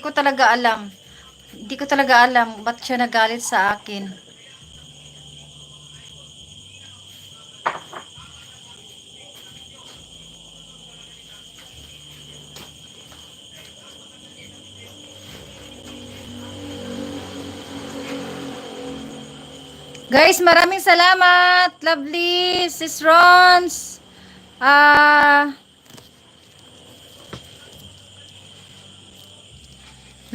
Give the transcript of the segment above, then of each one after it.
ko talaga alam. Hindi ko talaga alam ba't siya nagalit sa akin. Guys, maraming salamat. Lovely, Sis Rons.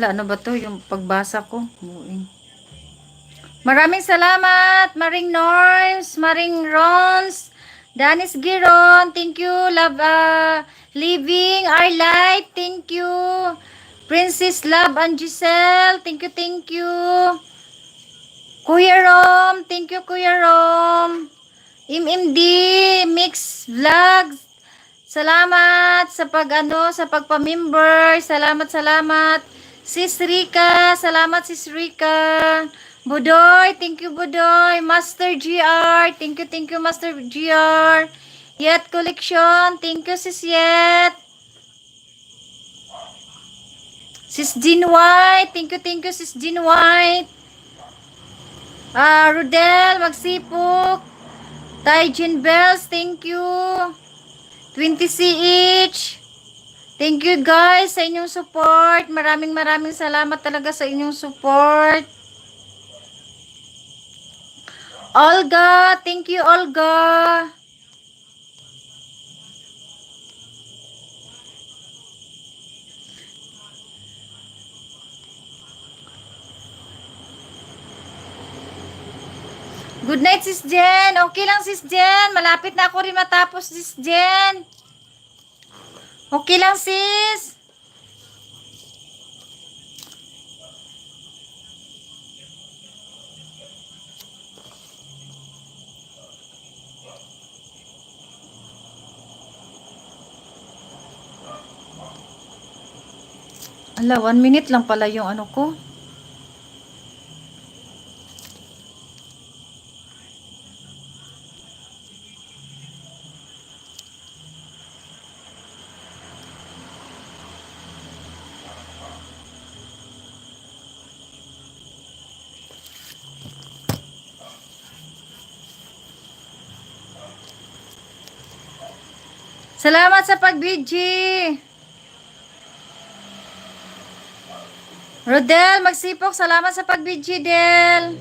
Ano ba to? Yung pagbasa ko. Buing. Maraming salamat. Maring Norms, Maring Rons, Danis Giron. Thank you. Love, Living Our Life. Thank you. Princess Love and Giselle. Thank you, thank you. Kuya Rom, thank you Kuya Rom. MMD Mix Vlogs. Salamat sa sa pagpa-member. Salamat. Sis Rika, salamat Sis Rika. Budoy, thank you Budoy. Master GR, thank you Master GR. Yet Collection, thank you Sis Yet. Sis Jean White, thank you Sis Jean White. Rodel, Magsipok. Taijin Bells, thank you. 20CH. Thank you guys sa inyong support. Maraming salamat talaga sa inyong support. Olga, thank you Olga. Good night, Sis Jen. Okay lang, Sis Jen. Malapit na ako rin matapos, Sis Jen. Okay lang, Sis. Ala, 1 minute lang pala yung ano ko. Salamat sa pag-BG. Rodel, Magsipok, salamat sa pag-BG, Del.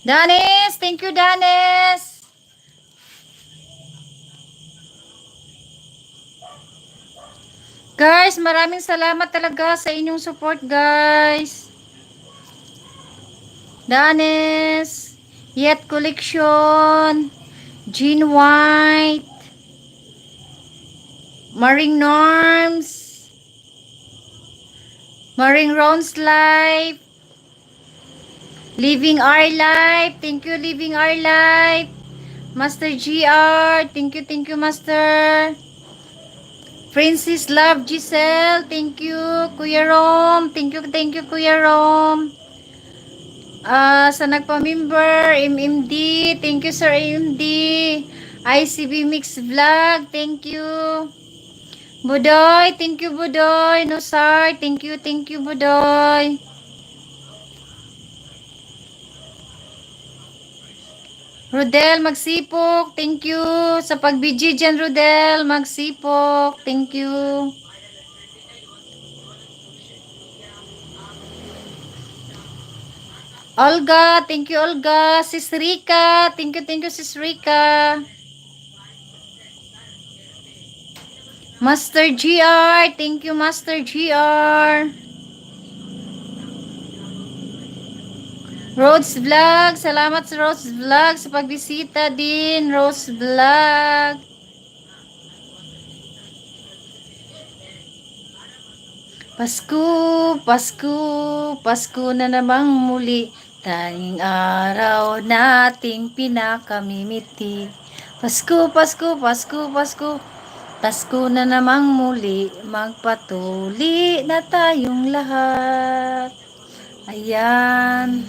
Danis, thank you, Danis. Guys, maraming salamat talaga sa inyong support, guys. Danis, Yet Collection, Jean White, Maring Norms, Maring Ron's Life, Living Our Life, thank you Living Our Life, Master GR, thank you Master, Princess Love Giselle, thank you Kuya Rom, thank you Kuya Rom. Sa nagpa-member, MMD, thank you Sir MMD. ICB Mix Vlog, thank you. Budoy, thank you Budoy. Nosar, thank you Budoy. Rodel Magsipok, thank you sa pag-BG dyan Rodel Magsipok, thank you. Olga, thank you Olga. Sis Rika, thank you Sis Rika. Master GR, thank you Master GR. Rose Vlog, salamat sa Rose Vlog sa pagbisita din, Rose Vlog. Pasko na namang muli. Tanging araw nating pinakamimiti. Pasko na namang muli. Magpatuli na tayong lahat. Ayan.